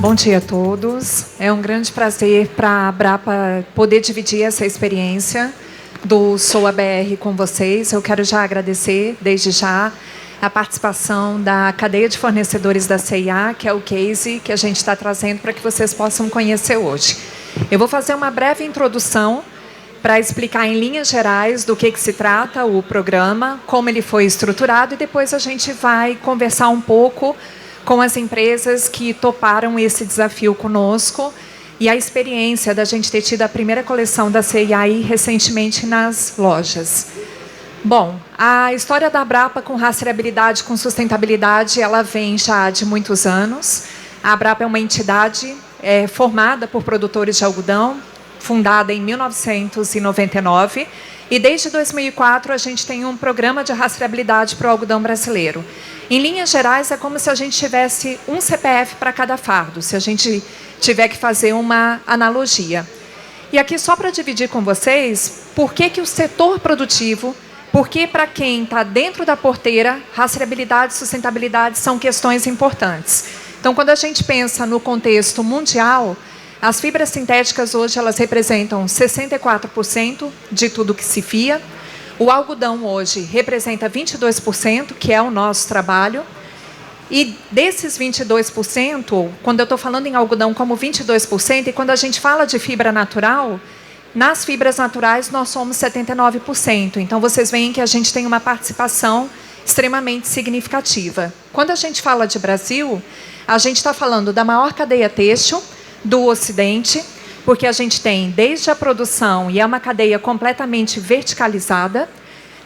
Bom dia a todos. É um grande prazer para a Abrapa poder dividir essa experiência do Sou ABR com vocês. Eu quero já agradecer, desde já, a participação da cadeia de fornecedores da CIA, que é o case que a gente está trazendo para que vocês possam conhecer hoje. Eu vou fazer uma breve introdução para explicar em linhas gerais do que se trata o programa, como ele foi estruturado, e depois a gente vai conversar um pouco com as empresas que toparam esse desafio conosco e a experiência da gente ter tido a primeira coleção da CIA recentemente nas lojas. Bom, a história da Abrapa com rastreabilidade, com sustentabilidade, ela vem já de muitos anos. A Abrapa é uma entidade formada por produtores de algodão, fundada em 1999, e desde 2004 a gente tem um programa de rastreabilidade para o algodão brasileiro. Em linhas gerais, é como se a gente tivesse um CPF para cada fardo, se a gente tiver que fazer uma analogia. E aqui, só para dividir com vocês, por que o setor produtivo, porque para quem está dentro da porteira, rastreabilidade e sustentabilidade são questões importantes. Então, quando a gente pensa no contexto mundial, as fibras sintéticas hoje elas representam 64% de tudo que se fia. O algodão hoje representa 22%, que é o nosso trabalho. E desses 22%, quando eu estou falando em algodão como 22%, e quando a gente fala de fibra natural, nas fibras naturais nós somos 79%. Então vocês veem que a gente tem uma participação extremamente significativa. Quando a gente fala de Brasil, a gente está falando da maior cadeia têxtil do Ocidente, porque a gente tem desde a produção, e é uma cadeia completamente verticalizada.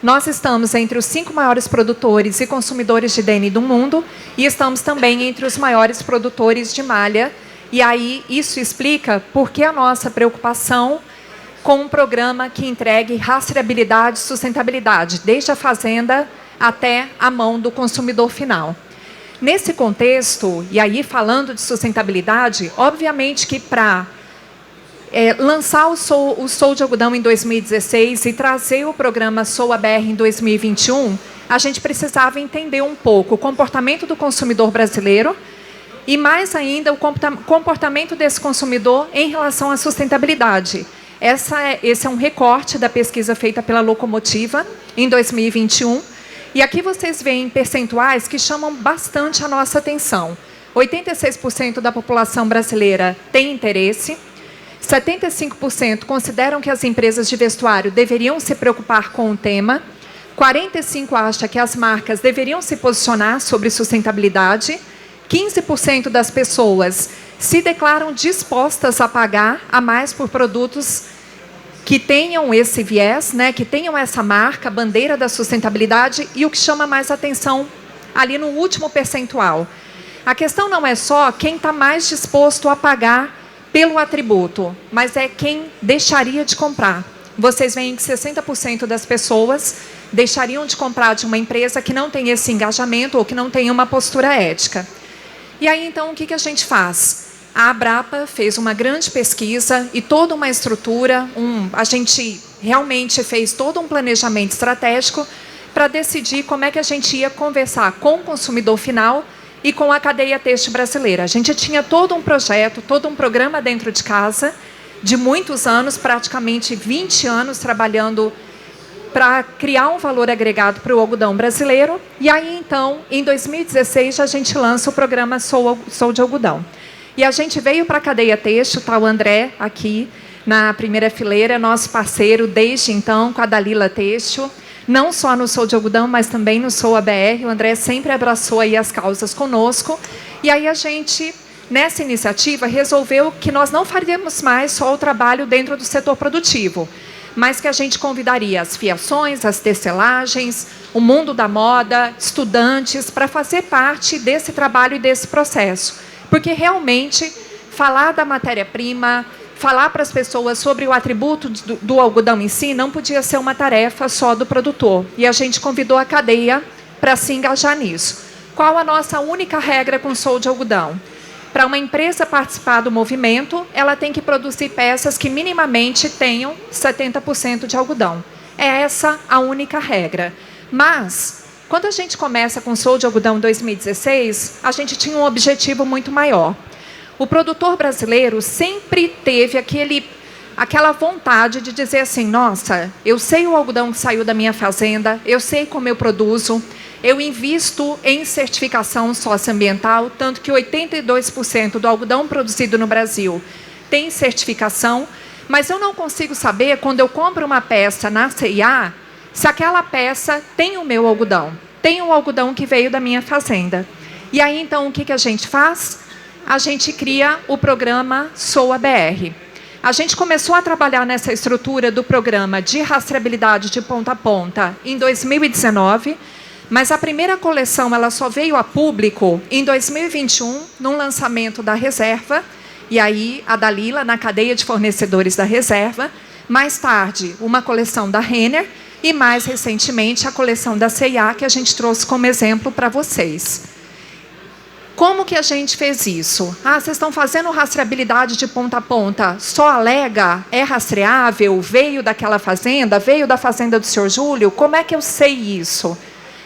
Nós estamos entre os 5 maiores produtores e consumidores de denim do mundo, e estamos também entre os maiores produtores de malha. E aí isso explica por que a nossa preocupação com um programa que entregue rastreabilidade e sustentabilidade, desde a fazenda até a mão do consumidor final. Nesse contexto, e aí falando de sustentabilidade, obviamente que para lançar o Sou de Algodão em 2016 e trazer o programa Sou ABR em 2021, a gente precisava entender um pouco o comportamento do consumidor brasileiro e, mais ainda, o comportamento desse consumidor em relação à sustentabilidade. Esse é um recorte da pesquisa feita pela Locomotiva em 2021. E aqui vocês veem percentuais que chamam bastante a nossa atenção. 86% da população brasileira tem interesse, 75% consideram que as empresas de vestuário deveriam se preocupar com o tema, 45% acham que as marcas deveriam se posicionar sobre sustentabilidade, 15% das pessoas se declaram dispostas a pagar a mais por produtos que tenham esse viés, que tenham essa marca, bandeira da sustentabilidade, e o que chama mais atenção ali no último percentual. A questão não é só quem está mais disposto a pagar pelo atributo, mas é quem deixaria de comprar. Vocês veem que 60% das pessoas deixariam de comprar de uma empresa que não tem esse engajamento ou que não tem uma postura ética. E aí, então, o que a gente faz? A Abrapa fez uma grande pesquisa e toda uma estrutura, a gente realmente fez todo um planejamento estratégico para decidir como é que a gente ia conversar com o consumidor final e com a cadeia têxtil brasileira. A gente tinha todo um projeto, todo um programa dentro de casa, de muitos anos, praticamente 20 anos, trabalhando para criar um valor agregado para o algodão brasileiro. E aí, então, em 2016, a gente lança o programa Sou de Algodão. E a gente veio para a cadeia têxtil, está o André aqui na primeira fileira, nosso parceiro desde então com a Dalila Têxtil, não só no Sou de Algodão, mas também no Sou ABR. O André sempre abraçou aí as causas conosco. E aí a gente, nessa iniciativa, resolveu que nós não faríamos mais só o trabalho dentro do setor produtivo, mas que a gente convidaria as fiações, as tecelagens, o mundo da moda, estudantes, para fazer parte desse trabalho e desse processo. Porque realmente falar da matéria-prima, falar para as pessoas sobre o atributo do algodão em si, não podia ser uma tarefa só do produtor. E a gente convidou a cadeia para se engajar nisso. Qual a nossa única regra com Sou de Algodão? Para uma empresa participar do movimento, ela tem que produzir peças que minimamente tenham 70% de algodão. É essa a única regra. Mas quando a gente começa com Sou de Algodão em 2016, a gente tinha um objetivo muito maior. O produtor brasileiro sempre teve aquela vontade de dizer assim, nossa, eu sei o algodão que saiu da minha fazenda, eu sei como eu produzo, eu invisto em certificação socioambiental, tanto que 82% do algodão produzido no Brasil tem certificação, mas eu não consigo saber, quando eu compro uma peça na C&A, se aquela peça tem o meu algodão, tem o algodão que veio da minha fazenda. E aí, então, o que a gente faz? A gente cria o programa SOA-BR. A gente começou a trabalhar nessa estrutura do programa de rastreabilidade de ponta a ponta em 2019, mas a primeira coleção ela só veio a público em 2021, num lançamento da Reserva, e aí a Dalila, na cadeia de fornecedores da Reserva, mais tarde uma coleção da Renner, e mais recentemente a coleção da C&A, que a gente trouxe como exemplo para vocês. Como que a gente fez isso? Vocês estão fazendo rastreabilidade de ponta a ponta, só alega, é rastreável, veio daquela fazenda, veio da fazenda do senhor Júlio? Como é que eu sei isso?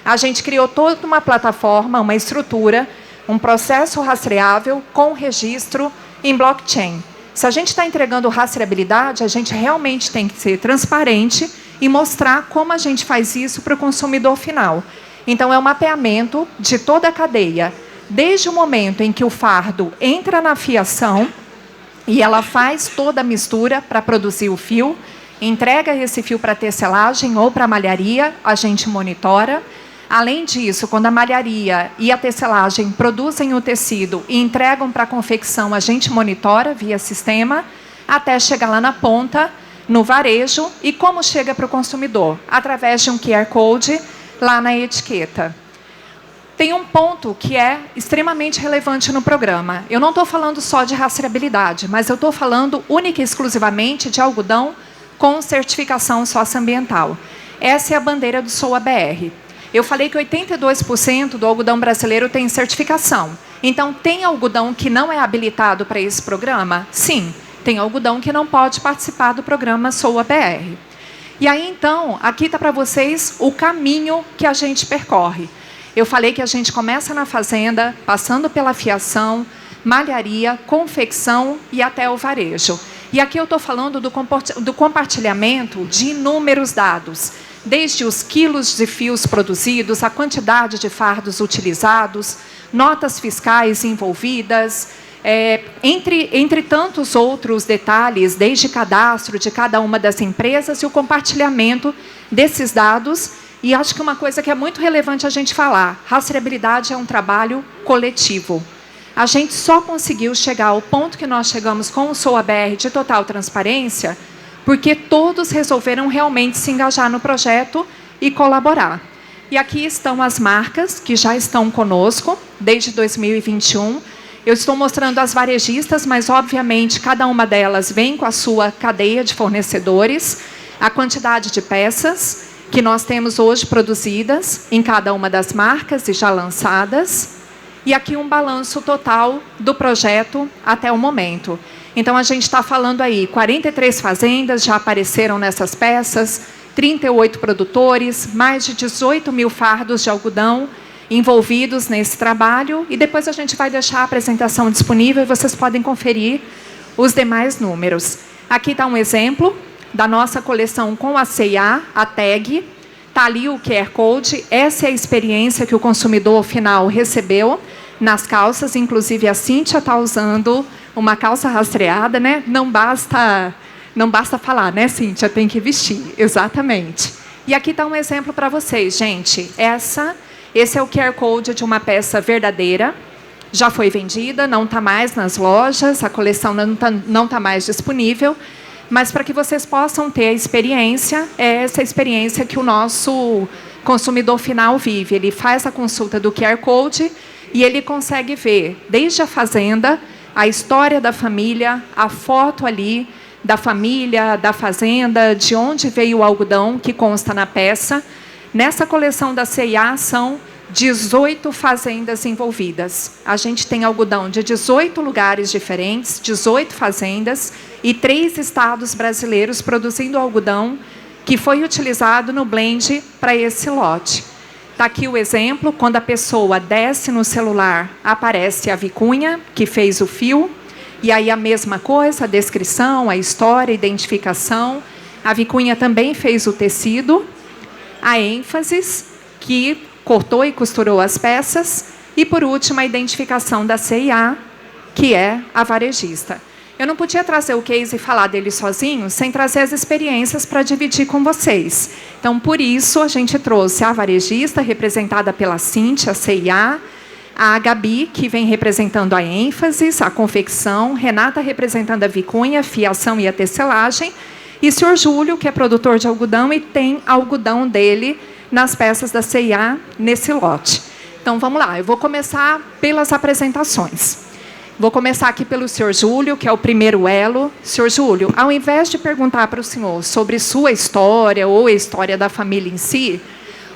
A gente criou toda uma plataforma, uma estrutura, um processo rastreável com registro em blockchain. Se a gente está entregando rastreabilidade, a gente realmente tem que ser transparente e mostrar como a gente faz isso para o consumidor final. Então, é um mapeamento de toda a cadeia, desde o momento em que o fardo entra na fiação e ela faz toda a mistura para produzir o fio, entrega esse fio para tecelagem ou para a malharia, a gente monitora. Além disso, quando a malharia e a tecelagem produzem o tecido e entregam para a confecção, a gente monitora via sistema, até chegar lá na ponta, no varejo. E como chega para o consumidor? Através de um QR Code lá na etiqueta. Tem um ponto que é extremamente relevante no programa. Eu não estou falando só de rastreabilidade, mas eu estou falando única e exclusivamente de algodão com certificação socioambiental. Essa é a bandeira do SOA-BR. Eu falei que 82% do algodão brasileiro tem certificação. Então, tem algodão que não é habilitado para esse programa? Sim, tem algodão que não pode participar do programa SOA-BR. E aí, então, aqui está para vocês o caminho que a gente percorre. Eu falei que a gente começa na fazenda, passando pela fiação, malharia, confecção e até o varejo. E aqui eu estou falando do compartilhamento de inúmeros dados, desde os quilos de fios produzidos, a quantidade de fardos utilizados, notas fiscais envolvidas, entre tantos outros detalhes, desde cadastro de cada uma das empresas e o compartilhamento desses dados. E acho que uma coisa que é muito relevante a gente falar, rastreabilidade é um trabalho coletivo. A gente só conseguiu chegar ao ponto que nós chegamos com o SOA-BR de total transparência, porque todos resolveram realmente se engajar no projeto e colaborar. E aqui estão as marcas que já estão conosco desde 2021. Eu estou mostrando as varejistas, mas, obviamente, cada uma delas vem com a sua cadeia de fornecedores, a quantidade de peças que nós temos hoje produzidas em cada uma das marcas e já lançadas. E aqui um balanço total do projeto até o momento. Então, a gente está falando aí, 43 fazendas já apareceram nessas peças, 38 produtores, mais de 18 mil fardos de algodão envolvidos nesse trabalho. E depois a gente vai deixar a apresentação disponível e vocês podem conferir os demais números. Aqui está um exemplo da nossa coleção com a C&A, a tag. Está ali o QR Code. Essa é a experiência que o consumidor final recebeu nas calças. Inclusive, a Cíntia está usando uma calça rastreada, né? Não basta falar, né, Cíntia? Tem que vestir, exatamente. E aqui está um exemplo para vocês, gente. Esse é o QR Code de uma peça verdadeira. Já foi vendida, não está mais nas lojas, a coleção não tá mais disponível. Mas para que vocês possam ter a experiência, é essa experiência que o nosso consumidor final vive. Ele faz a consulta do QR Code e ele consegue ver, desde a fazenda, a história da família, a foto ali da família, da fazenda, de onde veio o algodão que consta na peça. Nessa coleção da C&A são 18 fazendas envolvidas. A gente tem algodão de 18 lugares diferentes, 18 fazendas e 3 estados brasileiros produzindo algodão que foi utilizado no blend para esse lote. Está aqui o exemplo, quando a pessoa desce no celular, aparece a vicunha que fez o fio. E aí a mesma coisa, a descrição, a história, a identificação. A vicunha também fez o tecido, a ênfase, que cortou e costurou as peças. E, por último, a identificação da C&A, que é a varejista. Eu não podia trazer o case e falar dele sozinho, sem trazer as experiências para dividir com vocês. Então, por isso, a gente trouxe a varejista, representada pela Cíntia, a C&A, a Gabi, que vem representando a ênfase, a confecção, Renata representando a vicunha, a fiação e a tecelagem, e o senhor Júlio, que é produtor de algodão e tem algodão dele nas peças da C&A nesse lote. Então, vamos lá, eu vou começar pelas apresentações. Vou começar aqui pelo senhor Júlio, que é o primeiro elo. Senhor Júlio, ao invés de perguntar para o senhor sobre sua história ou a história da família em si,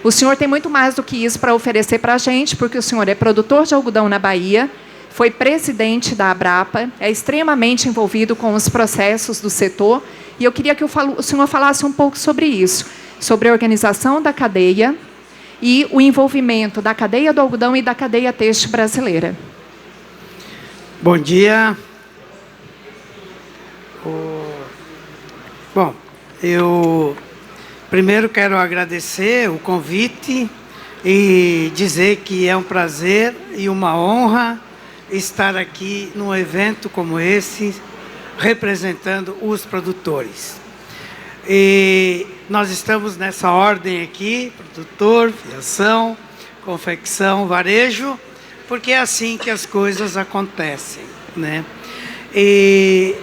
o senhor tem muito mais do que isso para oferecer para a gente, porque o senhor é produtor de algodão na Bahia, foi presidente da Abrapa, é extremamente envolvido com os processos do setor, e eu queria que o senhor falasse um pouco sobre isso, sobre a organização da cadeia e o envolvimento da cadeia do algodão e da cadeia têxtil brasileira. Bom dia. Bom, eu primeiro quero agradecer o convite e dizer que é um prazer e uma honra estar aqui num evento como esse, representando os produtores. E nós estamos nessa ordem aqui, produtor, fiação, confecção, varejo, porque é assim que as coisas acontecem, né? E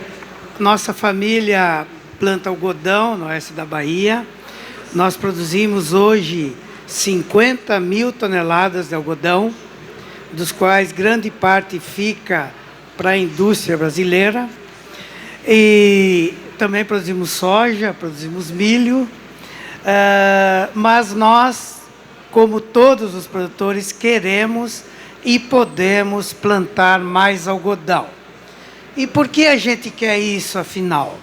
nossa família planta algodão no oeste da Bahia. Nós produzimos hoje 50 mil toneladas de algodão, dos quais grande parte fica para a indústria brasileira. E também produzimos soja, produzimos milho, mas nós, como todos os produtores, queremos e podemos plantar mais algodão. E por que a gente quer isso, afinal?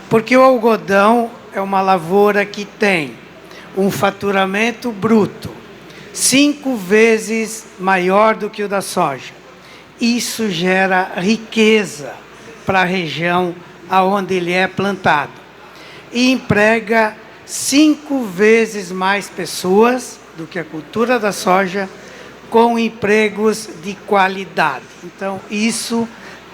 Porque o algodão é uma lavoura que tem um faturamento bruto 5 vezes maior do que o da soja. Isso gera riqueza para a região onde ele é plantado. E emprega 5 vezes mais pessoas do que a cultura da soja, com empregos de qualidade. Então, isso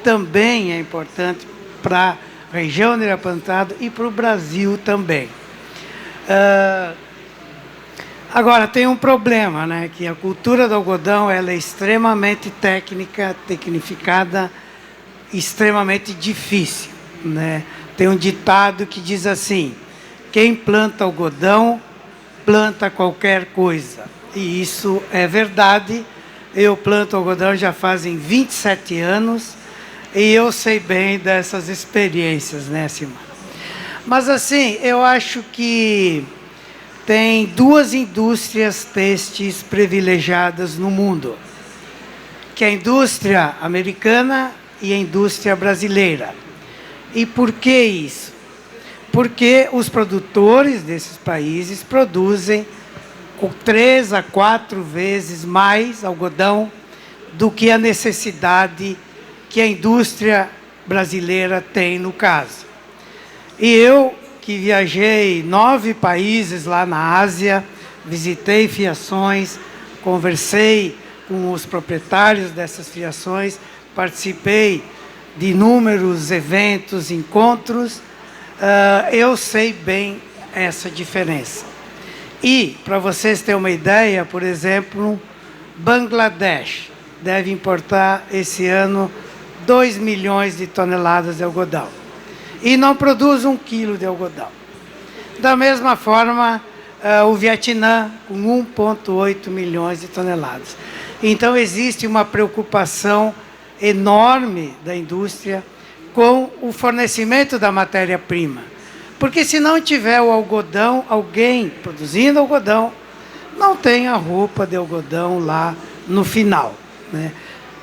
também é importante para a região onde ele é plantado e para o Brasil também. Agora, tem um problema, né? Que a cultura do algodão ela é extremamente técnica, tecnificada, extremamente difícil, né? Tem um ditado que diz assim: quem planta algodão, planta qualquer coisa. E isso é verdade. Eu planto algodão já fazem 27 anos e eu sei bem dessas experiências, né, Simone? Mas assim, eu acho que tem 2 indústrias têxteis privilegiadas no mundo, que é a indústria americana e a indústria brasileira. E por que isso? Porque os produtores desses países produzem 3 a 4 vezes mais algodão do que a necessidade que a indústria brasileira tem no caso. E eu, que viajei 9 países lá na Ásia, visitei fiações, conversei com os proprietários dessas fiações, participei de inúmeros eventos, encontros, eu sei bem essa diferença. E, para vocês terem uma ideia, por exemplo, Bangladesh deve importar esse ano 2 milhões de toneladas de algodão. E não produz 1 quilo de algodão. Da mesma forma, o Vietnã, com 1,8 milhões de toneladas. Então, existe uma preocupação enorme da indústria com o fornecimento da matéria-prima. Porque se não tiver o algodão, alguém produzindo algodão, não tem a roupa de algodão lá no final, né?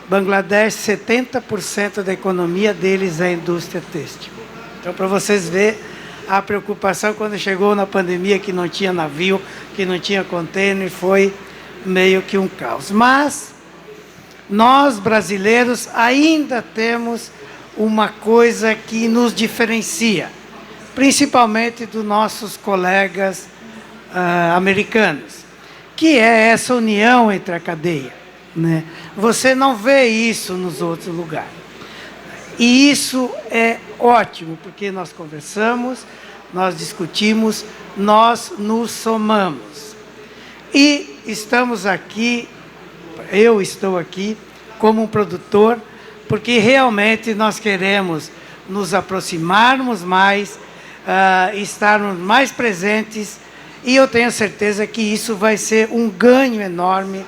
Bangladesh, 70% da economia deles é a indústria têxtil. Então, para vocês verem a preocupação quando chegou na pandemia, que não tinha navio, que não tinha contêiner, foi meio que um caos. Mas nós, brasileiros, ainda temos uma coisa que nos diferencia, principalmente dos nossos colegas americanos, que é essa união entre a cadeia, né? Você não vê isso nos outros lugares. E isso é ótimo, porque nós conversamos, nós discutimos, nós nos somamos. E estamos aqui, eu estou aqui como um produtor, porque realmente nós queremos nos aproximarmos mais, estarmos mais presentes, e eu tenho certeza que isso vai ser um ganho enorme,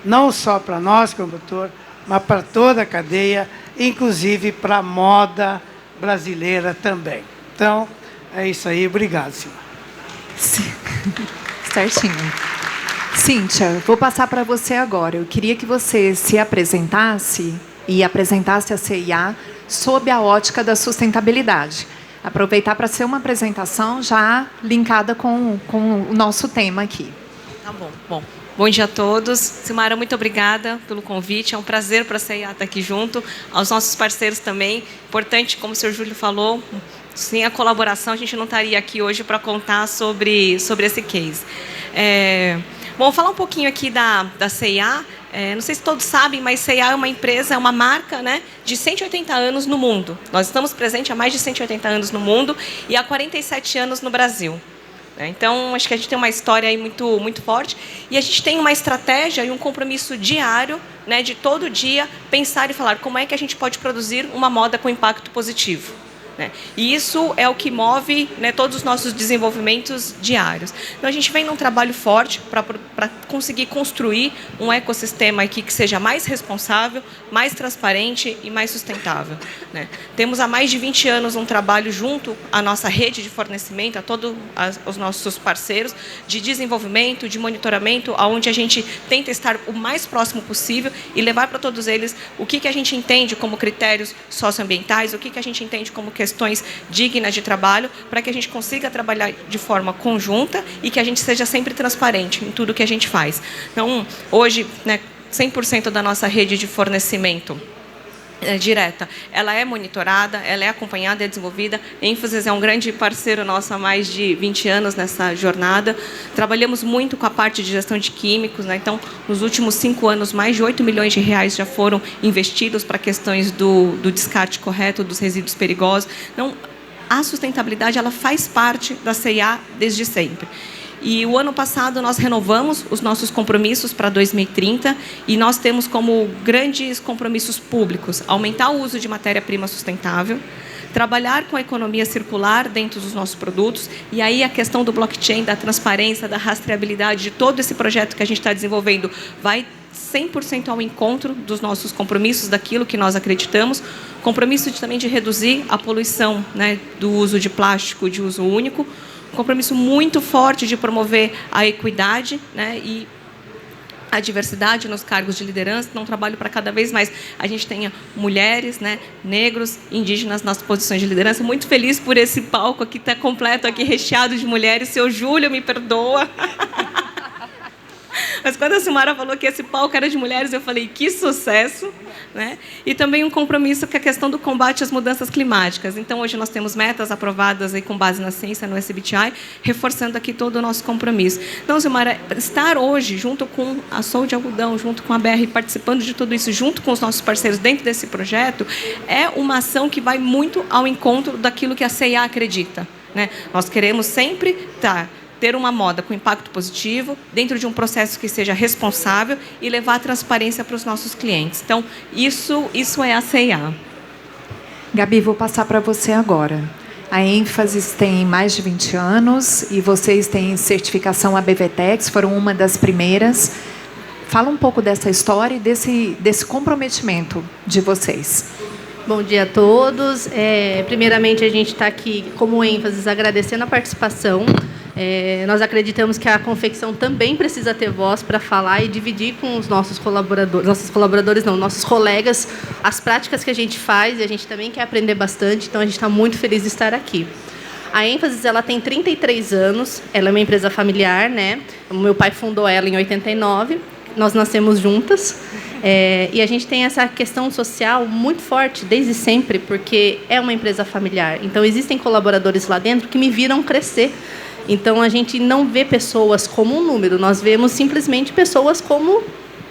não só para nós como produtor, mas para toda a cadeia, inclusive para a moda brasileira também. Então, é isso aí. Obrigado, senhor. Certinho. Cíntia, vou passar para você agora. Eu queria que você se apresentasse e apresentasse a CIA sob a ótica da sustentabilidade. Aproveitar para ser uma apresentação já linkada com o nosso tema aqui. Tá bom. Bom dia a todos. Silmara, muito obrigada pelo convite. É um prazer para a CIA estar aqui junto. Aos nossos parceiros também. Importante, como o senhor Júlio falou, sem a colaboração a gente não estaria aqui hoje para contar sobre esse case. Bom, falar um pouquinho aqui da CIA. Não sei se todos sabem, mas CIA é uma empresa, é uma marca, né, de 180 anos no mundo. Nós estamos presentes há mais de 180 anos no mundo e há 47 anos no Brasil. Então, acho que a gente tem uma história aí muito, muito forte. E a gente tem uma estratégia e um compromisso diário, né, de todo dia pensar e falar como é que a gente pode produzir uma moda com impacto positivo. E isso é o que move, né, todos os nossos desenvolvimentos diários. Então, a gente vem num trabalho forte para conseguir construir um ecossistema aqui que seja mais responsável, mais transparente e mais sustentável. Temos há mais de 20 anos um trabalho junto à nossa rede de fornecimento, a todos os nossos parceiros, de desenvolvimento, de monitoramento, onde a gente tenta estar o mais próximo possível e levar para todos eles o que a gente entende como critérios socioambientais, o que a gente entende como questões dignas de trabalho, para que a gente consiga trabalhar de forma conjunta e que a gente seja sempre transparente em tudo que a gente faz. Então, hoje, né, 100% da nossa rede de fornecimento direta, ela é monitorada, ela é acompanhada e é desenvolvida. ênfases é um grande parceiro nosso há mais de 20 anos nessa jornada. Trabalhamos muito com a parte de gestão de químicos, né? Então, nos últimos 5 anos, mais de 8 milhões de reais já foram investidos para questões do descarte correto dos resíduos perigosos. Então, a sustentabilidade ela faz parte da CIA desde sempre. E o ano passado nós renovamos os nossos compromissos para 2030 e nós temos como grandes compromissos públicos aumentar o uso de matéria-prima sustentável, trabalhar com a economia circular dentro dos nossos produtos, e aí a questão do blockchain, da transparência, da rastreabilidade de todo esse projeto que a gente está desenvolvendo vai 100% ao encontro dos nossos compromissos, daquilo que nós acreditamos. Compromisso também de reduzir a poluição, né, do uso de plástico de uso único. Compromisso muito forte de promover a equidade, né, e a diversidade nos cargos de liderança. Então, trabalho para cada vez mais a gente tenha mulheres, né, negros, indígenas nas posições de liderança. Muito feliz por esse palco aqui estar completo, aqui recheado de mulheres. Seu Júlio, me perdoa. Mas quando a Silmara falou que esse palco era de mulheres, eu falei, que sucesso, né? E também um compromisso com a questão do combate às mudanças climáticas. Então, hoje nós temos metas aprovadas aí com base na ciência, no SBTi, reforçando aqui todo o nosso compromisso. Então, Silmara, estar hoje junto com a Sou de Algodão, junto com a BR, participando de tudo isso, junto com os nossos parceiros dentro desse projeto, é uma ação que vai muito ao encontro daquilo que a CIA acredita, né? Nós queremos sempre ter uma moda com impacto positivo, dentro de um processo que seja responsável e levar a transparência para os nossos clientes. Então, isso é a CIA. Gabi, vou passar para você agora. A ênfases tem mais de 20 anos e vocês têm certificação ABVTEX, foram uma das primeiras. Fala um pouco dessa história e desse comprometimento de vocês. Bom dia a todos. Primeiramente, a gente está aqui como ênfases agradecendo a participação. Nós acreditamos que a confecção também precisa ter voz para falar e dividir com os nossos nossos colegas, as práticas que a gente faz, e a gente também quer aprender bastante, então a gente está muito feliz de estar aqui. A ênfases ela tem 33 anos, ela é uma empresa familiar, né? O meu pai fundou ela em 89, nós nascemos juntas. E a gente tem essa questão social muito forte desde sempre, porque é uma empresa familiar. Então, existem colaboradores lá dentro que me viram crescer. Então, a gente não vê pessoas como um número, nós vemos simplesmente pessoas como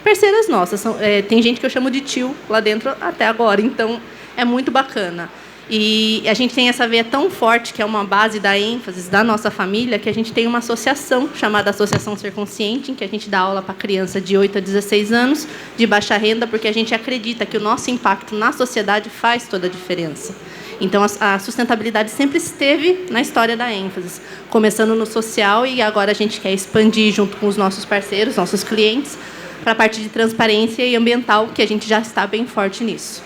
parceiras nossas. Tem gente que eu chamo de tio lá dentro até agora, então é muito bacana. E a gente tem essa veia tão forte, que é uma base da ênfase da nossa família, que a gente tem uma associação chamada Associação Ser Consciente, em que a gente dá aula para criança de 8 a 16 anos, de baixa renda, porque a gente acredita que o nosso impacto na sociedade faz toda a diferença. Então, a sustentabilidade sempre esteve na história da ênfase, começando no social, e agora a gente quer expandir junto com os nossos parceiros, nossos clientes, para a parte de transparência e ambiental, que a gente já está bem forte nisso.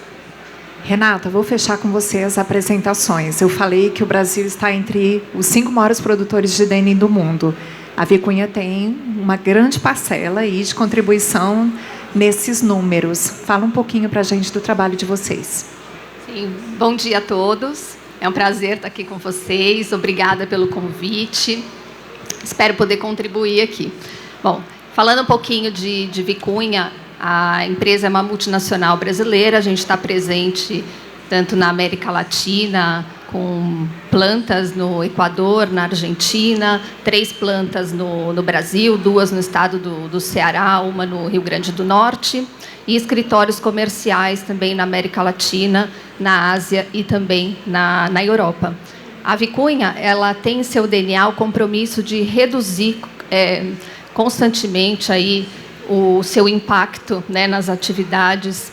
Renata, vou fechar com você as apresentações. Eu falei que o Brasil está entre os 5 maiores produtores de denim do mundo. A Vicunha tem uma grande parcela aí de contribuição nesses números. Fala um pouquinho para a gente do trabalho de vocês. Sim, bom dia a todos. É um prazer estar aqui com vocês. Obrigada pelo convite. Espero poder contribuir aqui. Bom, falando um pouquinho de Vicunha, a empresa é uma multinacional brasileira, a gente está presente tanto na América Latina, com plantas no Equador, na Argentina, 3 plantas no Brasil, 2 no estado do Ceará, uma no Rio Grande do Norte, e escritórios comerciais também na América Latina, na Ásia e também na Europa. A Vicunha, ela tem em seu DNA o compromisso de reduzir constantemente aí o seu impacto, né, nas atividades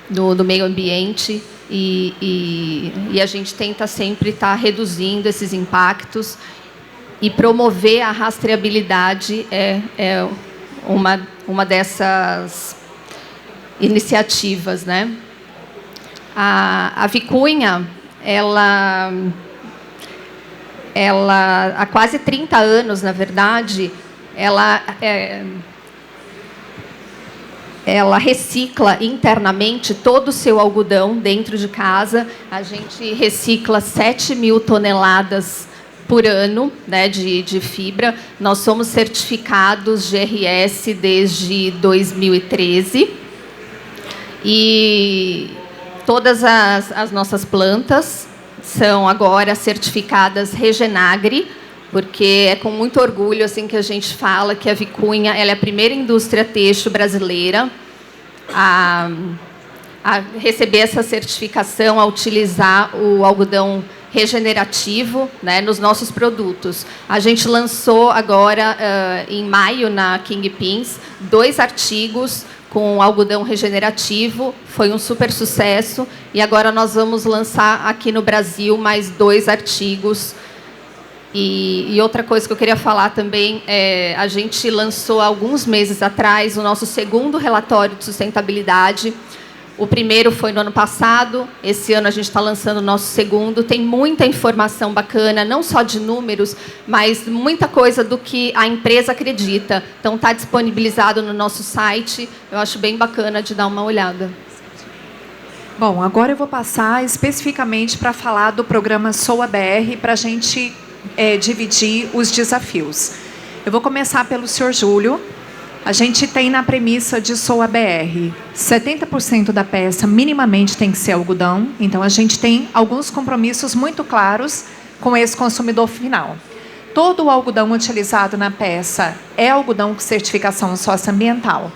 do meio ambiente, e a gente tenta sempre estar reduzindo esses impactos, e promover a rastreabilidade é uma dessas iniciativas, né? A Vicunha, ela há quase 30 anos, na verdade, ela recicla internamente todo o seu algodão dentro de casa. A gente recicla 7.000 toneladas por ano, né, de fibra. Nós somos certificados GRS desde 2013. E todas as nossas plantas são agora certificadas Regenagri, porque é com muito orgulho assim que a gente fala que a Vicunha ela é a primeira indústria têxtil brasileira a receber essa certificação, a utilizar o algodão regenerativo, né, nos nossos produtos. A gente lançou agora, em maio, na Kingpins, 2 artigos com algodão regenerativo, foi um super sucesso, e agora nós vamos lançar aqui no Brasil mais 2 artigos. E outra coisa que eu queria falar também, a gente lançou há alguns meses atrás o nosso 2º relatório de sustentabilidade. O primeiro foi no ano passado, esse ano a gente está lançando o nosso 2º. Tem muita informação bacana, não só de números, mas muita coisa do que a empresa acredita. Então, está disponibilizado no nosso site, eu acho bem bacana de dar uma olhada. Bom, agora eu vou passar especificamente para falar do programa SOA-BR, para a gente dividir os desafios. Eu vou começar pelo senhor Júlio. A gente tem na premissa de SOA-BR, 70% da peça minimamente tem que ser algodão, então a gente tem alguns compromissos muito claros com esse consumidor final. Todo o algodão utilizado na peça é algodão com certificação socioambiental.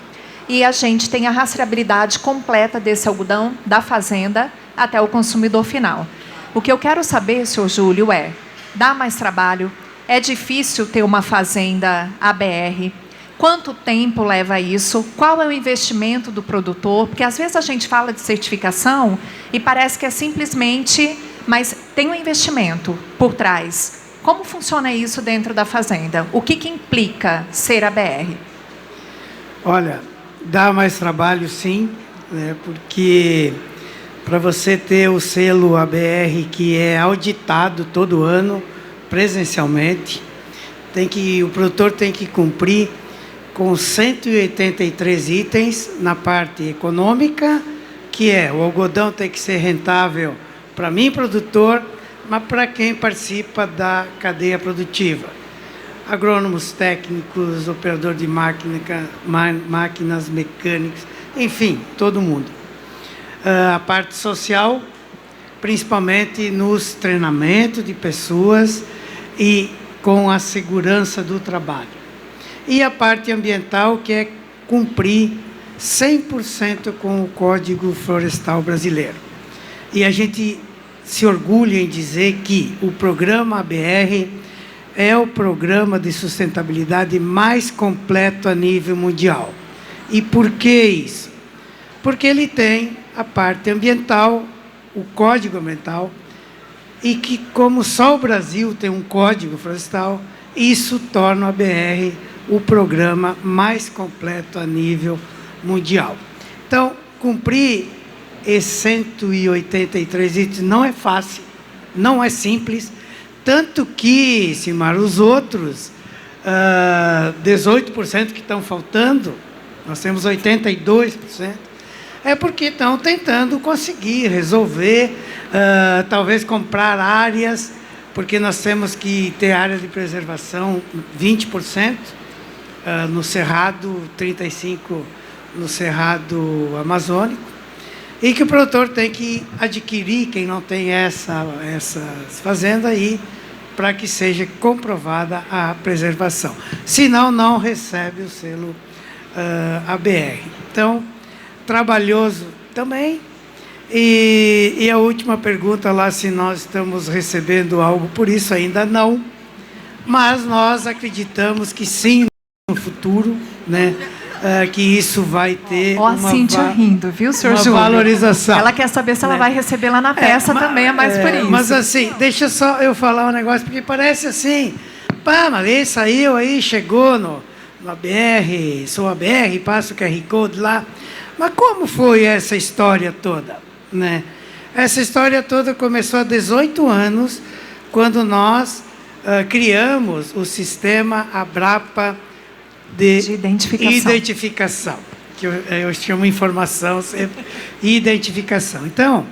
E a gente tem a rastreabilidade completa desse algodão, da fazenda até o consumidor final. O que eu quero saber, senhor Júlio, dá mais trabalho? É difícil ter uma fazenda ABR? Quanto tempo leva isso? Qual é o investimento do produtor? Porque às vezes a gente fala de certificação e parece que é simplesmente, mas tem um investimento por trás. Como funciona isso dentro da fazenda? O que implica ser ABR? Olha, dá mais trabalho sim, né, porque para você ter o selo ABR, que é auditado todo ano, presencialmente, o produtor tem que cumprir com 183 itens na parte econômica, que o algodão tem que ser rentável para mim, produtor, mas para quem participa da cadeia produtiva. Agrônomos técnicos, operador de máquinas, mecânicos, enfim, todo mundo. A parte social, principalmente nos treinamentos de pessoas e com a segurança do trabalho. E a parte ambiental, que é cumprir 100% com o Código Florestal Brasileiro. E a gente se orgulha em dizer que o programa ABR é o programa de sustentabilidade mais completo a nível mundial. E por que isso? Porque ele tem a parte ambiental, o Código Ambiental, e que, como só o Brasil tem um Código Florestal, isso torna o ABR o programa mais completo a nível mundial. Então, cumprir esses 183 itens não é fácil, não é simples, tanto que, Simar, os outros 18% que estão faltando, nós temos 82%, é porque estão tentando conseguir resolver, talvez comprar áreas, porque nós temos que ter áreas de preservação 20%, no Cerrado, 35% no Cerrado Amazônico, e que o produtor tem que adquirir, quem não tem essas fazendas aí, para que seja comprovada a preservação. Senão, não recebe o selo ABR. Então, trabalhoso também. E a última pergunta lá, se nós estamos recebendo algo por isso, ainda não. Mas nós acreditamos que sim, no futuro, né? Que isso vai ter a Cíntia rindo, viu, senhor Júlio? Valorização. Ela quer saber se ela vai receber lá na peça também, é mais por isso. Mas assim, deixa só eu falar um negócio, porque parece assim, pá, mas ele saiu aí, chegou no ABR, sou ABR, passa o QR Code lá. Mas como foi essa história toda, né? Essa história toda começou há 18 anos, quando nós criamos o sistema Abrapa de identificação, que eu chamo informação, identificação. Então,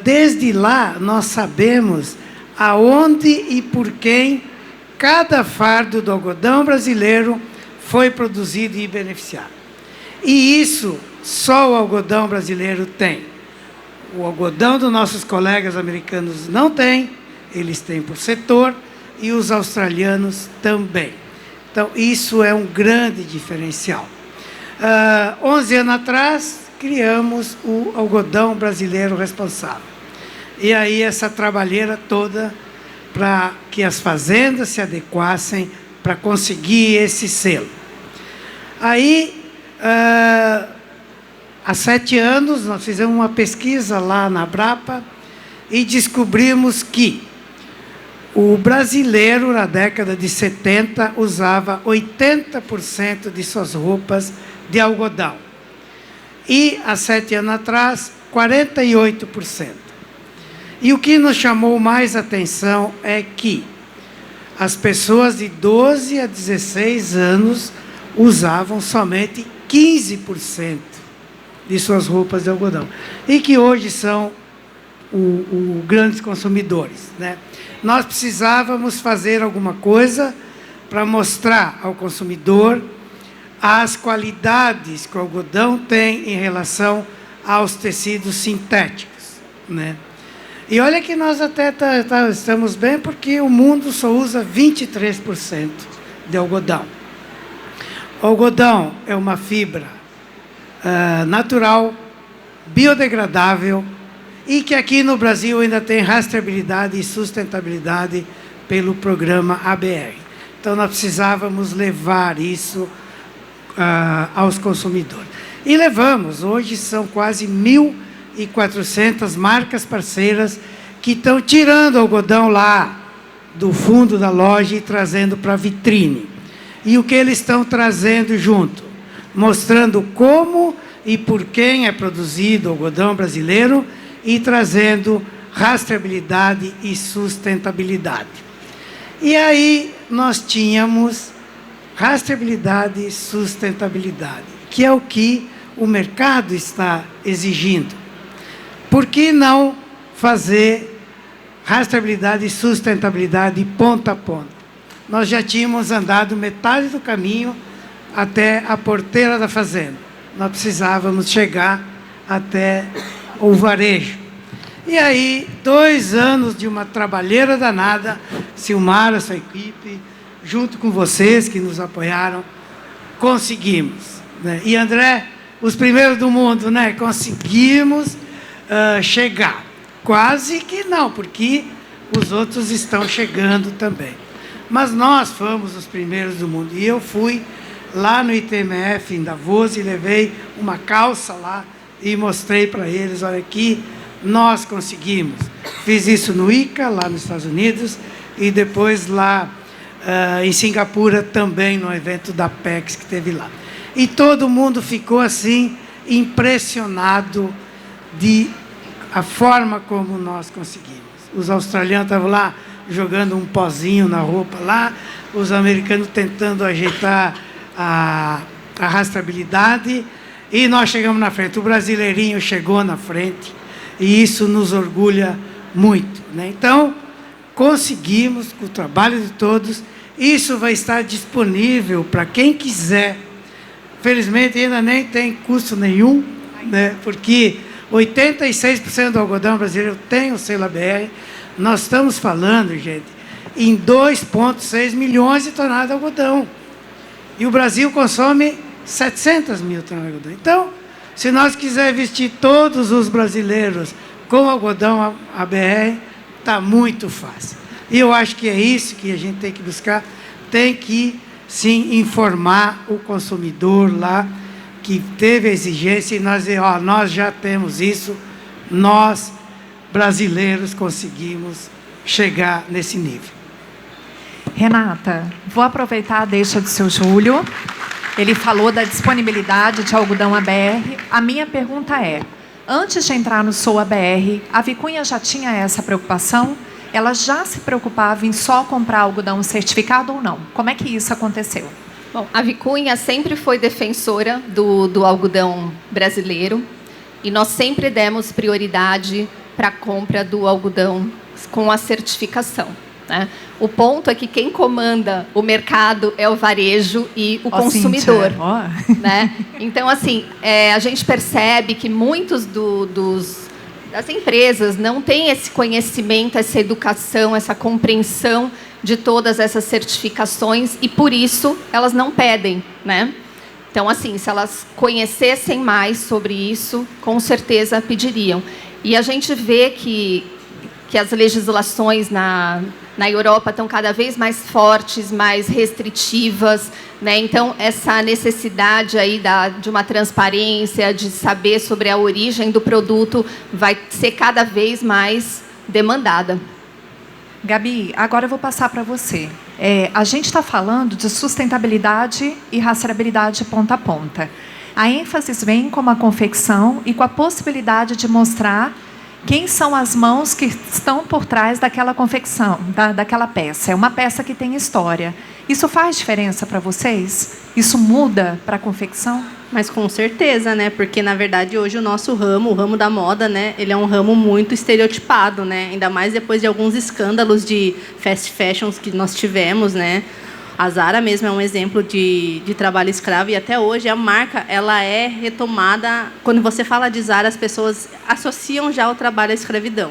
desde lá, nós sabemos aonde e por quem cada fardo do algodão brasileiro foi produzido e beneficiado. E isso só o algodão brasileiro tem. O algodão dos nossos colegas americanos não tem, eles têm por setor, e os australianos também. Então, isso é um grande diferencial. 11 anos atrás, criamos o algodão brasileiro responsável. E aí, essa trabalheira toda para que as fazendas se adequassem para conseguir esse selo. Aí, há 7 anos, nós fizemos uma pesquisa lá na Abrapa e descobrimos que o brasileiro, na década de 70, usava 80% de suas roupas de algodão. E, há 7 anos atrás, 48%. E o que nos chamou mais atenção é que as pessoas de 12 a 16 anos usavam somente 15% de suas roupas de algodão. E que hoje são os grandes consumidores, né? Nós precisávamos fazer alguma coisa para mostrar ao consumidor as qualidades que o algodão tem em relação aos tecidos sintéticos, né? E olha que nós até estamos bem, porque o mundo só usa 23% de algodão. O algodão é uma fibra natural, biodegradável, e que aqui no Brasil ainda tem rastreabilidade e sustentabilidade pelo programa ABR. Então, nós precisávamos levar isso aos consumidores. E levamos. Hoje são quase 1.400 marcas parceiras que estão tirando o algodão lá do fundo da loja e trazendo para a vitrine. E o que eles estão trazendo junto? Mostrando como e por quem é produzido o algodão brasileiro e trazendo rastreabilidade e sustentabilidade. E aí nós tínhamos rastreabilidade e sustentabilidade, que é o que o mercado está exigindo. Por que não fazer rastreabilidade e sustentabilidade ponta a ponta? Nós já tínhamos andado metade do caminho até a porteira da fazenda. nós precisávamos chegar até o varejo. E aí, 2 anos de uma trabalheira danada, Silmara, sua equipe, junto com vocês que nos apoiaram, conseguimos, né? E André, os primeiros do mundo, né? Conseguimos chegar. Quase que não, porque os outros estão chegando também. Mas nós fomos os primeiros do mundo. E eu fui lá no ITMF, em Davos, e levei uma calça lá e mostrei para eles, olha aqui, nós conseguimos. Fiz isso no ICA, lá nos Estados Unidos, e depois lá em Singapura também, no evento da PEX que teve lá. E todo mundo ficou assim, impressionado de a forma como nós conseguimos. Os australianos estavam lá jogando um pozinho na roupa lá, os americanos tentando ajeitar a rastreabilidade, e nós chegamos na frente. O brasileirinho chegou na frente, e isso nos orgulha muito, né? Então, conseguimos, com o trabalho de todos, isso vai estar disponível para quem quiser. Felizmente, ainda nem tem custo nenhum, né? Porque 86% do algodão brasileiro tem o selo ABR. Nós estamos falando, gente, em 2,6 milhões de toneladas de algodão. E o Brasil consome 700 mil toneladas de algodão. Então, se nós quisermos vestir todos os brasileiros com algodão ABR, está muito fácil. E eu acho que é isso que a gente tem que buscar. Tem que, sim, informar o consumidor lá que teve a exigência e nós dizer, ó, nós já temos isso, nós, brasileiros, conseguimos chegar nesse nível. Renata, vou aproveitar a deixa do seu Júlio. Ele falou da disponibilidade de algodão ABR. A minha pergunta é, antes de entrar no Sou ABR, a Vicunha já tinha essa preocupação? Ela já se preocupava em só comprar algodão certificado ou não? Como é que isso aconteceu? Bom, a Vicunha sempre foi defensora do algodão brasileiro e nós sempre demos prioridade para a compra do algodão com a certificação, né? O ponto é que quem comanda o mercado é o varejo e o consumidor. Né? Então, assim, a gente percebe que muitos das empresas não têm esse conhecimento, essa educação, essa compreensão de todas essas certificações e, por isso, elas não pedem, né? Então, assim, se elas conhecessem mais sobre isso, com certeza pediriam. E a gente vê que as legislações na Europa estão cada vez mais fortes, mais restritivas, né? Então, essa necessidade aí de uma transparência, de saber sobre a origem do produto, vai ser cada vez mais demandada. Gabi, agora eu vou passar para você. A gente está falando de sustentabilidade e rastreabilidade ponta a ponta. A ênfase vem com a confecção e com a possibilidade de mostrar quem são as mãos que estão por trás daquela confecção, daquela peça. É uma peça que tem história. Isso faz diferença para vocês? Isso muda para a confecção? Mas com certeza, né? Porque, na verdade, hoje o nosso ramo, o ramo da moda, né? Ele é um ramo muito estereotipado, né? Ainda mais depois de alguns escândalos de fast fashions que nós tivemos, né? A Zara mesmo é um exemplo de trabalho escravo e até hoje a marca ela é retomada. Quando você fala de Zara, as pessoas associam já o trabalho à escravidão.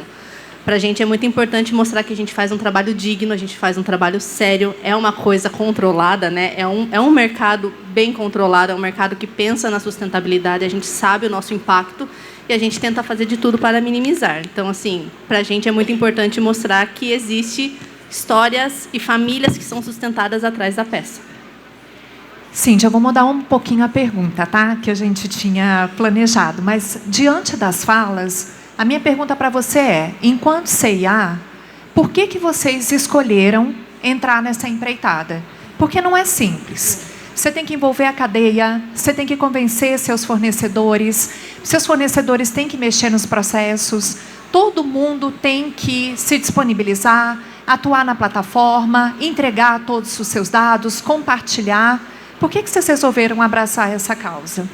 Para a gente é muito importante mostrar que a gente faz um trabalho digno, a gente faz um trabalho sério, é uma coisa controlada, né? É um mercado bem controlado, é um mercado que pensa na sustentabilidade, a gente sabe o nosso impacto e a gente tenta fazer de tudo para minimizar. Então, assim, para a gente é muito importante mostrar que existe histórias e famílias que são sustentadas atrás da peça. Cíntia, eu vou mudar um pouquinho a pergunta, tá? Que a gente tinha planejado, mas diante das falas, a minha pergunta para você é, enquanto CIA, por que vocês escolheram entrar nessa empreitada? Porque não é simples. Você tem que envolver a cadeia, você tem que convencer seus fornecedores têm que mexer nos processos, todo mundo tem que se disponibilizar, atuar na plataforma, entregar todos os seus dados, compartilhar. Por que vocês resolveram abraçar essa causa?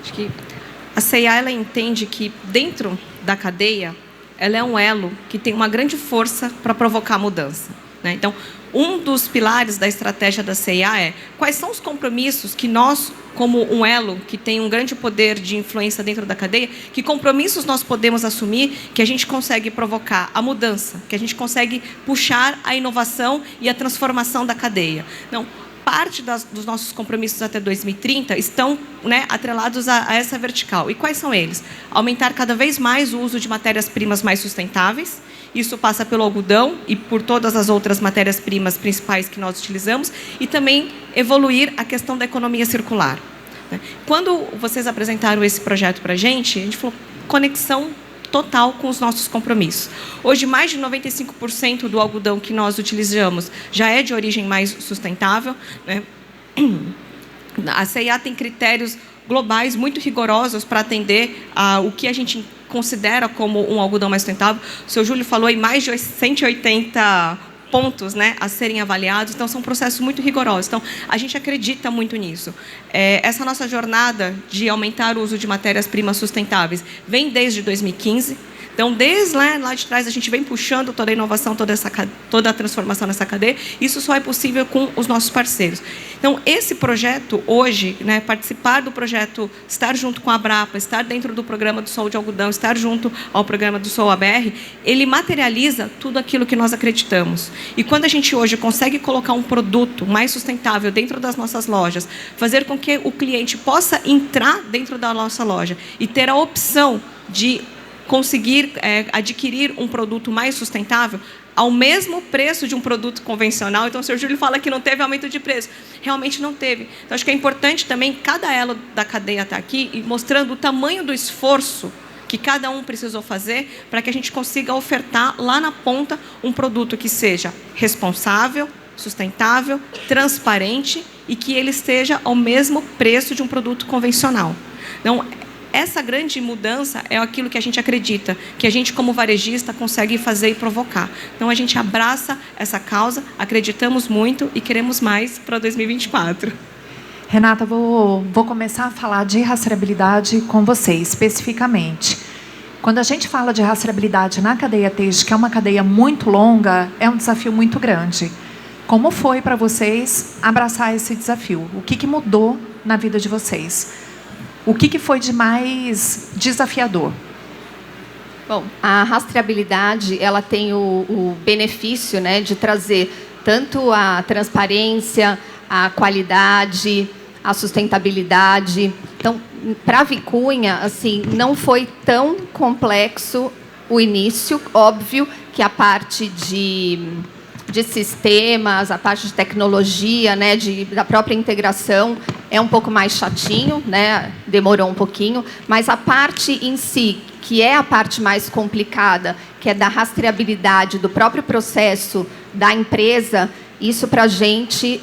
Acho que a CIA ela entende que dentro da cadeia ela é um elo que tem uma grande força para provocar mudança, né? Então, um dos pilares da estratégia da C&A é quais são os compromissos que nós, como um elo que tem um grande poder de influência dentro da cadeia, que compromissos nós podemos assumir que a gente consegue provocar a mudança, que a gente consegue puxar a inovação e a transformação da cadeia. Não, parte dos nossos compromissos até 2030 estão, né, atrelados a essa vertical. E quais são eles? Aumentar cada vez mais o uso de matérias-primas mais sustentáveis. Isso passa pelo algodão e por todas as outras matérias-primas principais que nós utilizamos. E também evoluir a questão da economia circular. Quando vocês apresentaram esse projeto para a gente falou conexão total com os nossos compromissos. Hoje, mais de 95% do algodão que nós utilizamos já é de origem mais sustentável, né? A C&A tem critérios globais muito rigorosos para atender o que a gente considera como um algodão mais sustentável. O seu Júlio falou em mais de 180 pontos, né, a serem avaliados. Então, são processos muito rigorosos. Então, a gente acredita muito nisso. Essa nossa jornada de aumentar o uso de matérias-primas sustentáveis vem desde 2015. Então, desde lá de trás, a gente vem puxando toda a inovação, toda a transformação nessa cadeia. Isso só é possível com os nossos parceiros. Então, esse projeto, hoje, né, participar do projeto, estar junto com a Abrapa, estar dentro do programa do Sol de Algodão, estar junto ao programa do Sol ABR, ele materializa tudo aquilo que nós acreditamos. E quando a gente hoje consegue colocar um produto mais sustentável dentro das nossas lojas, fazer com que o cliente possa entrar dentro da nossa loja e ter a opção de conseguir adquirir um produto mais sustentável ao mesmo preço de um produto convencional. Então, o senhor Júlio fala que não teve aumento de preço. Realmente não teve. Então, acho que é importante também cada elo da cadeia estar aqui e mostrando o tamanho do esforço que cada um precisou fazer para que a gente consiga ofertar lá na ponta um produto que seja responsável, sustentável, transparente e que ele esteja ao mesmo preço de um produto convencional. Então, essa grande mudança é aquilo que a gente acredita, que a gente, como varejista, consegue fazer e provocar. Então, a gente abraça essa causa, acreditamos muito e queremos mais para 2024. Renata, vou começar a falar de rastreabilidade com você, especificamente. Quando a gente fala de rastreabilidade na cadeia têxtil, que é uma cadeia muito longa, é um desafio muito grande. Como foi para vocês abraçar esse desafio? O que mudou na vida de vocês? O que foi de mais desafiador? Bom, a rastreabilidade ela tem o benefício, né, de trazer tanto a transparência, a qualidade, a sustentabilidade. Então, para a Vicunha, assim, não foi tão complexo o início. Óbvio que a parte de sistemas, a parte de tecnologia, né, da própria integração, é um pouco mais chatinho, né, demorou um pouquinho, mas a parte em si, que é a parte mais complicada, que é da rastreabilidade do próprio processo da empresa, isso para a gente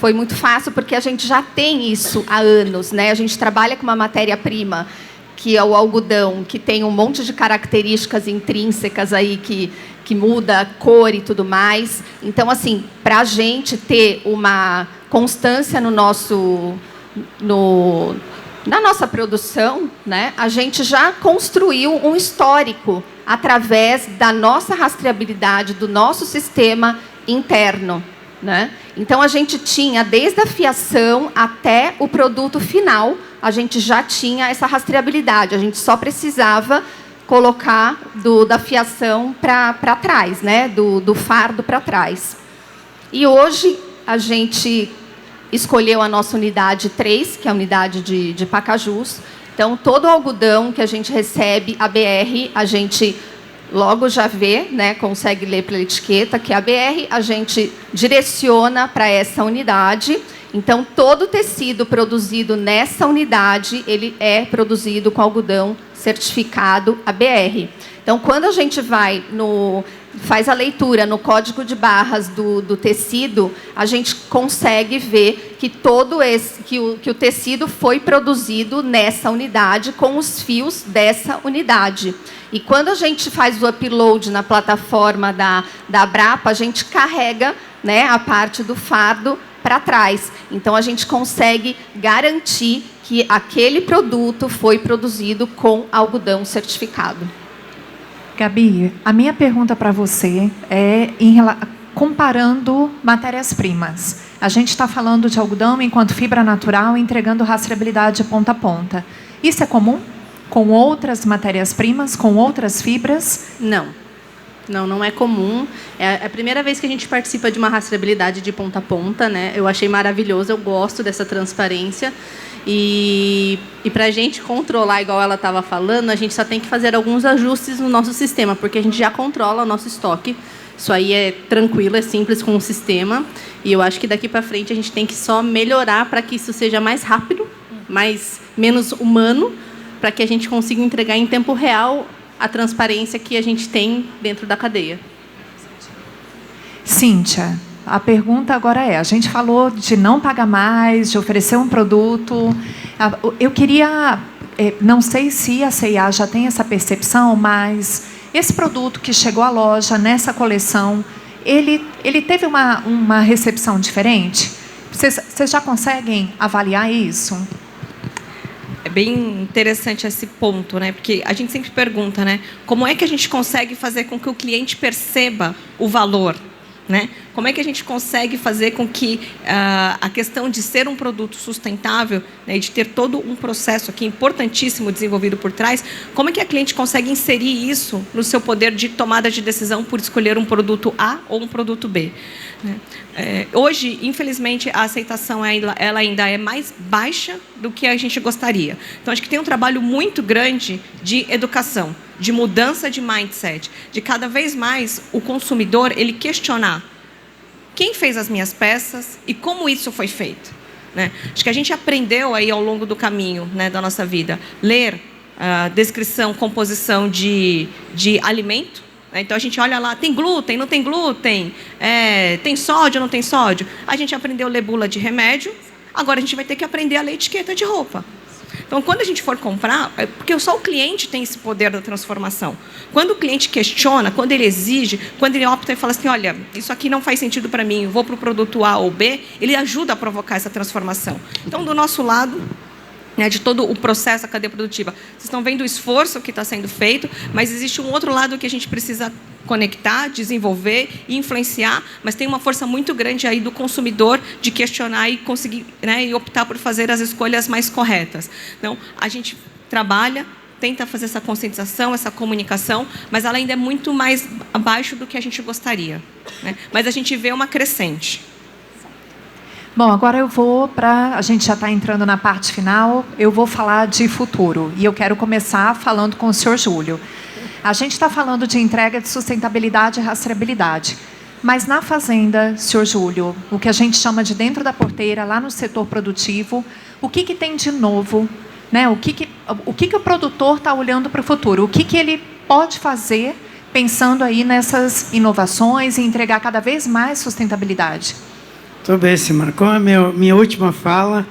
foi muito fácil, porque a gente já tem isso há anos, né? A gente trabalha com uma matéria-prima, que é o algodão, que tem um monte de características intrínsecas aí que muda a cor e tudo mais. Então, assim, para a gente ter uma constância na nossa produção, né, a gente já construiu um histórico através da nossa rastreabilidade, do nosso sistema interno, né? Então, a gente tinha, desde a fiação até o produto final, a gente já tinha essa rastreabilidade. A gente só precisava colocar da fiação para trás, né? do fardo para trás. E hoje a gente escolheu a nossa unidade 3, que é a unidade de Pacajus. Então, todo o algodão que a gente recebe, a BR, a gente logo já vê, né, consegue ler pela etiqueta, que a BR a gente direciona para essa unidade. Então, todo o tecido produzido nessa unidade, ele é produzido com algodão certificado ABR. Então, quando a gente faz a leitura no código de barras do tecido, a gente consegue ver que que o tecido foi produzido nessa unidade com os fios dessa unidade. E quando a gente faz o upload na plataforma da Abrapa, a gente carrega, né, a parte do fardo para trás. Então, a gente consegue garantir que aquele produto foi produzido com algodão certificado. Gabi, a minha pergunta para você é comparando matérias-primas. A gente está falando de algodão enquanto fibra natural, entregando rastreabilidade de ponta a ponta. Isso é comum? Com outras matérias-primas, com outras fibras? Não. Não é comum. É a primeira vez que a gente participa de uma rastreabilidade de ponta a ponta, né? Eu achei maravilhoso, eu gosto dessa transparência. E para a gente controlar, igual ela estava falando, a gente só tem que fazer alguns ajustes no nosso sistema, porque a gente já controla o nosso estoque. Isso aí é tranquilo, é simples com o sistema. E eu acho que daqui para frente a gente tem que só melhorar para que isso seja mais rápido, menos humano, para que a gente consiga entregar em tempo real a transparência que a gente tem dentro da cadeia. Cíntia, a pergunta agora é, a gente falou de não pagar mais, de oferecer um produto. Eu queria, não sei se a C&A já tem essa percepção, mas esse produto que chegou à loja nessa coleção, ele teve uma recepção diferente? Vocês já conseguem avaliar isso? É bem interessante esse ponto, né? Porque a gente sempre pergunta, né? Como é que a gente consegue fazer com que o cliente perceba o valor, né? Como é que a gente consegue fazer com que a questão de ser um produto sustentável, né, e de ter todo um processo aqui importantíssimo desenvolvido por trás, como é que a cliente consegue inserir isso no seu poder de tomada de decisão por escolher um produto A ou um produto B? Né? Hoje, infelizmente, a aceitação ela ainda é mais baixa do que a gente gostaria. Então, acho que tem um trabalho muito grande de educação, de mudança de mindset, de cada vez mais o consumidor ele questionar quem fez as minhas peças e como isso foi feito, né? Acho que a gente aprendeu aí ao longo do caminho, né, da nossa vida, ler descrição, composição de alimento. Então, a gente olha lá, tem glúten, não tem glúten, tem sódio, não tem sódio. A gente aprendeu a ler bula de remédio, agora a gente vai ter que aprender a ler etiqueta de roupa. Então, quando a gente for comprar, porque só o cliente tem esse poder da transformação. Quando o cliente questiona, quando ele exige, quando ele opta e fala assim, olha, isso aqui não faz sentido para mim, vou para o produto A ou B, ele ajuda a provocar essa transformação. Então, do nosso lado, né, de todo o processo da cadeia produtiva, vocês estão vendo o esforço que está sendo feito, mas existe um outro lado que a gente precisa conectar, desenvolver e influenciar, mas tem uma força muito grande aí do consumidor de questionar e conseguir, né, e optar por fazer as escolhas mais corretas. Então, a gente trabalha, tenta fazer essa conscientização, essa comunicação, mas ela ainda é muito mais abaixo do que a gente gostaria, né? Mas a gente vê uma crescente. Bom, agora eu vou a gente já está entrando na parte final, eu vou falar de futuro. E eu quero começar falando com o senhor Júlio. A gente está falando de entrega de sustentabilidade e rastreabilidade. Mas na fazenda, senhor Júlio, o que a gente chama de dentro da porteira, lá no setor produtivo, o que tem de novo? Né? O que o produtor está olhando para o futuro? O que ele pode fazer pensando aí nessas inovações e entregar cada vez mais sustentabilidade? Muito bem, Simara. Com a minha última fala,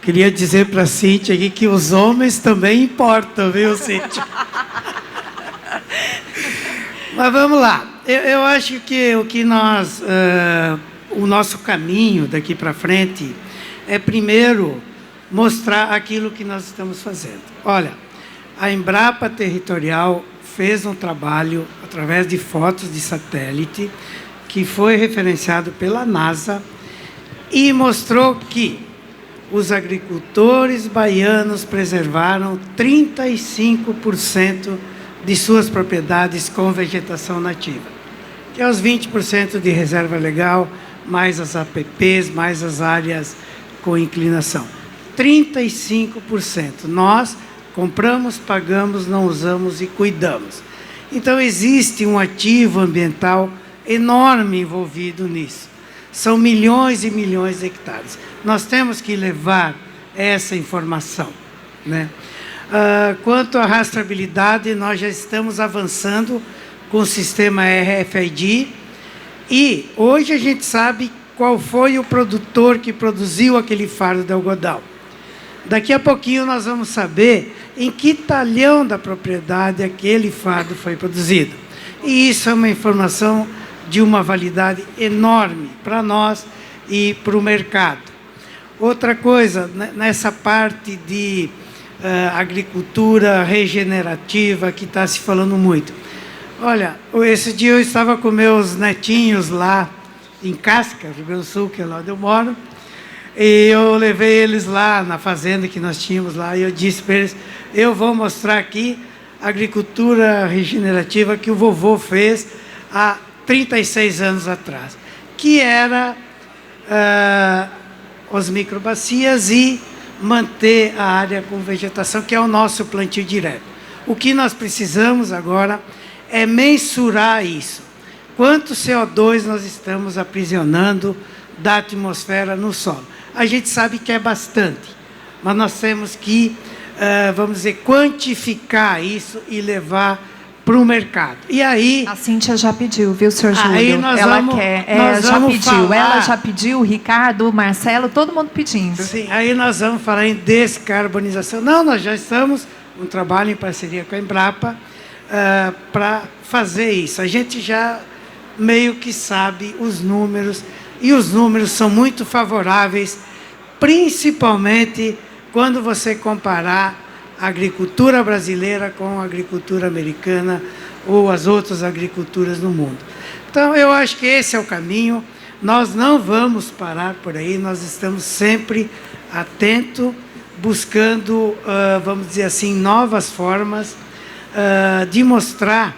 queria dizer para a Cíntia aqui que os homens também importam, viu, Cíntia? Mas vamos lá. Eu acho que o nosso caminho daqui para frente é, primeiro, mostrar aquilo que nós estamos fazendo. Olha, a Embrapa Territorial fez um trabalho, através de fotos de satélite, que foi referenciado pela NASA, e mostrou que os agricultores baianos preservaram 35% de suas propriedades com vegetação nativa, que é os 20% de reserva legal, mais as APPs, mais as áreas com inclinação. 35%. Nós compramos, pagamos, não usamos e cuidamos. Então, existe um ativo ambiental enorme envolvido nisso. São milhões e milhões de hectares. Nós temos que levar essa informação, né? Quanto à rastreabilidade, nós já estamos avançando com o sistema RFID e hoje a gente sabe qual foi o produtor que produziu aquele fardo de algodão. Daqui a pouquinho nós vamos saber em que talhão da propriedade aquele fardo foi produzido. E isso é uma informação de uma validade enorme para nós e para o mercado. Outra coisa, nessa parte de agricultura regenerativa que está se falando muito. Olha, esse dia eu estava com meus netinhos lá em Casca, Rio Grande do Sul, que é lá onde eu moro. E eu levei eles lá na fazenda que nós tínhamos lá, e eu disse para eles, eu vou mostrar aqui a agricultura regenerativa que o vovô fez há 36 anos atrás, que era as microbacias e manter a área com vegetação, que é o nosso plantio direto. O que nós precisamos agora é mensurar isso. Quanto CO2 nós estamos aprisionando da atmosfera no solo? A gente sabe que é bastante, mas nós temos que, vamos dizer, quantificar isso e levar para o mercado. E aí... A Cíntia já pediu, viu, senhor Júlio? Aí nós ela vamos, quer, nós já vamos pediu, falar, ela já pediu, o Ricardo, o Marcelo, todo mundo pedindo. Sim, aí nós vamos falar em descarbonização. Não, nós já estamos um trabalho em parceria com a Embrapa para fazer isso. A gente já meio que sabe os números, e os números são muito favoráveis, principalmente quando você comparar a agricultura brasileira com a agricultura americana ou as outras agriculturas no mundo. Então, eu acho que esse é o caminho. Nós não vamos parar por aí, nós estamos sempre atentos, buscando, vamos dizer assim, novas formas de mostrar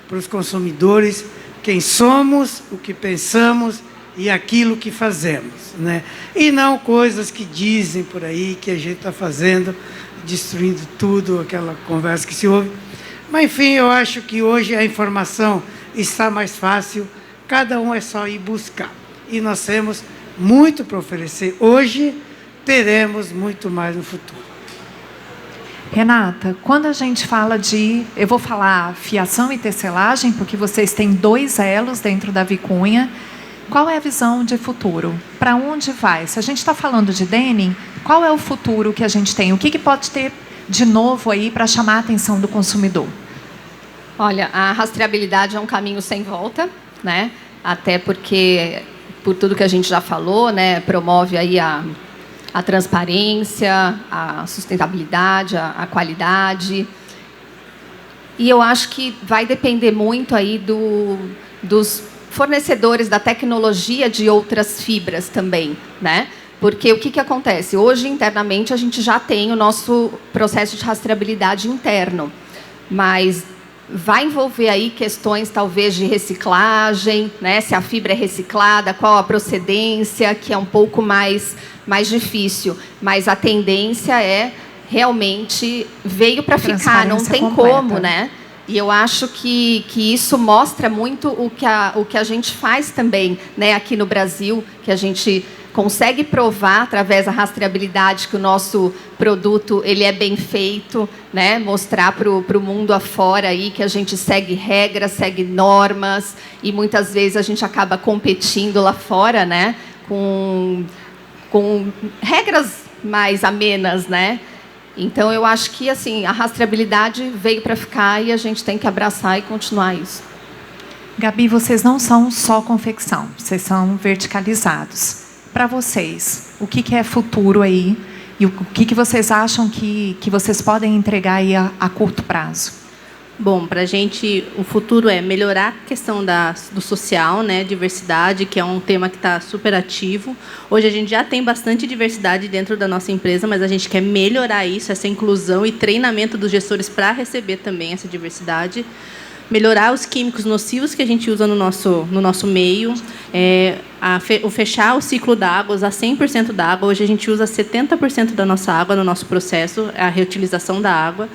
para os consumidores quem somos, o que pensamos e aquilo que fazemos, né? E não coisas que dizem por aí que a gente está fazendo, destruindo tudo, aquela conversa que se ouve. Mas, enfim, eu acho que hoje a informação está mais fácil, cada um é só ir buscar. E nós temos muito para oferecer hoje, teremos muito mais no futuro. Renata, quando a gente fala de... Eu vou falar fiação e tecelagem, porque vocês têm 2 elos dentro da Vicunha. Qual é a visão de futuro? Para onde vai? Se a gente está falando de denim, qual é o futuro que a gente tem? O que pode ter de novo aí para chamar a atenção do consumidor? Olha, a rastreabilidade é um caminho sem volta, né? Até porque, por tudo que a gente já falou, né, promove aí a transparência, a sustentabilidade, a qualidade. E eu acho que vai depender muito aí dos fornecedores da tecnologia de outras fibras também, né? Porque o que acontece? Hoje, internamente, a gente já tem o nosso processo de rastreabilidade interno, mas vai envolver aí questões, talvez, de reciclagem, né? Se a fibra é reciclada, qual a procedência, que é um pouco mais difícil. Mas a tendência é, realmente, veio para ficar, não tem completa. como, né? E eu acho que isso mostra muito o que a gente faz também, né, aqui no Brasil, que a gente consegue provar através da rastreabilidade que o nosso produto ele é bem feito, né, mostrar para o mundo afora aí que a gente segue regras, segue normas, e muitas vezes a gente acaba competindo lá fora, né, com regras mais amenas, né? Então, eu acho que assim, a rastreabilidade veio para ficar e a gente tem que abraçar e continuar isso. Gabi, vocês não são só confecção, vocês são verticalizados. Para vocês, o que é futuro aí? E o que vocês acham que vocês podem entregar aí a curto prazo? Bom, para a gente, o futuro é melhorar a questão do social, né, diversidade, que é um tema que está super ativo. Hoje a gente já tem bastante diversidade dentro da nossa empresa, mas a gente quer melhorar isso, essa inclusão e treinamento dos gestores para receber também essa diversidade. Melhorar os químicos nocivos que a gente usa no nosso meio, fechar o ciclo da água, usar 100% da água. Hoje a gente usa 70% da nossa água no nosso processo, a reutilização da água.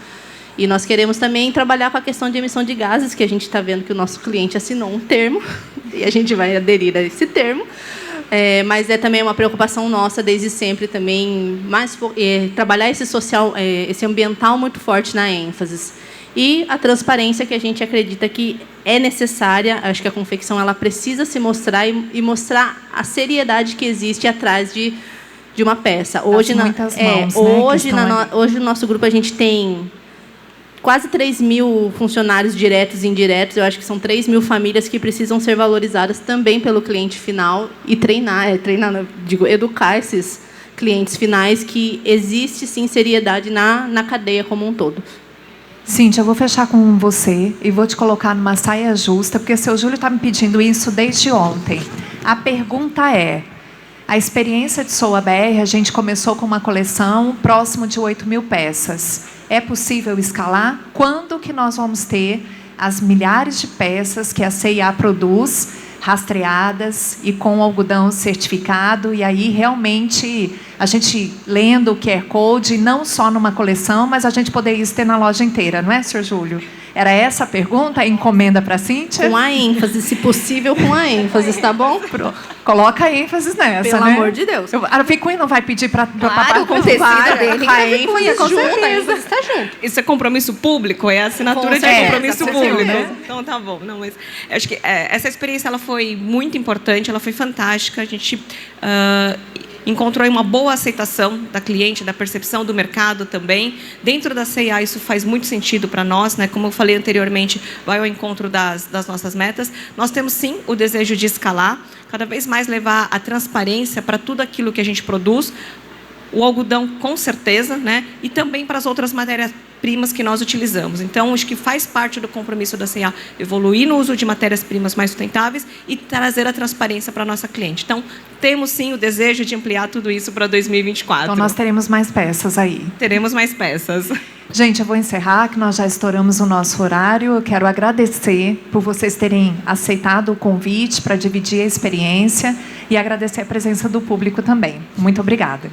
E nós queremos também trabalhar com a questão de emissão de gases, que a gente está vendo que o nosso cliente assinou um termo, e a gente vai aderir a esse termo. Mas é também uma preocupação nossa, desde sempre, também trabalhar esse social, esse ambiental muito forte na ênfase. E a transparência, que a gente acredita que é necessária. Acho que a confecção ela precisa se mostrar e mostrar a seriedade que existe atrás de uma peça. Hoje, hoje no nosso grupo, a gente tem quase 3 mil funcionários diretos e indiretos. Eu acho que são 3 mil famílias que precisam ser valorizadas também pelo cliente final e educar esses clientes finais, que existe, sim, seriedade na cadeia como um todo. Cíntia, eu vou fechar com você e vou te colocar numa saia justa, porque o seu Júlio está me pedindo isso desde ontem. A pergunta é, a experiência de Soa BR, a gente começou com uma coleção próximo de 8.000 peças. É possível escalar? Quando que nós vamos ter as milhares de peças que a C&A produz, rastreadas e com algodão certificado, e aí realmente a gente lendo o QR Code, não só numa coleção, mas a gente poder isso ter na loja inteira, não é, Sr. Júlio? Era essa a pergunta, a encomenda para a Cíntia? Com a ênfase, se possível, com a ênfase, tá bom? Coloca ênfase nessa, Pelo né? amor de Deus. A Vicunha não vai pedir para Claro, com tecido dele. A ênfase com junto, a certeza. ênfase está junto. Isso é compromisso público? É assinatura Com de certeza, compromisso com público? certeza. Então tá bom. Não, mas eu acho que essa experiência ela foi muito importante, ela foi fantástica. A gente encontrou uma boa aceitação da cliente, da percepção do mercado também. Dentro da C&A isso faz muito sentido para nós, né? Como eu falei anteriormente, vai ao encontro das nossas metas. Nós temos sim o desejo de escalar, cada vez mais levar a transparência para tudo aquilo que a gente produz, o algodão com certeza, né? E também para as outras matérias-primas que nós utilizamos. Então, acho que faz parte do compromisso da C&A evoluir no uso de matérias-primas mais sustentáveis e trazer a transparência para a nossa cliente. Então, temos sim o desejo de ampliar tudo isso para 2024. Então, nós teremos mais peças aí. Teremos mais peças. Gente, eu vou encerrar, que nós já estouramos o nosso horário. Eu quero agradecer por vocês terem aceitado o convite para dividir a experiência e agradecer a presença do público também. Muito obrigada.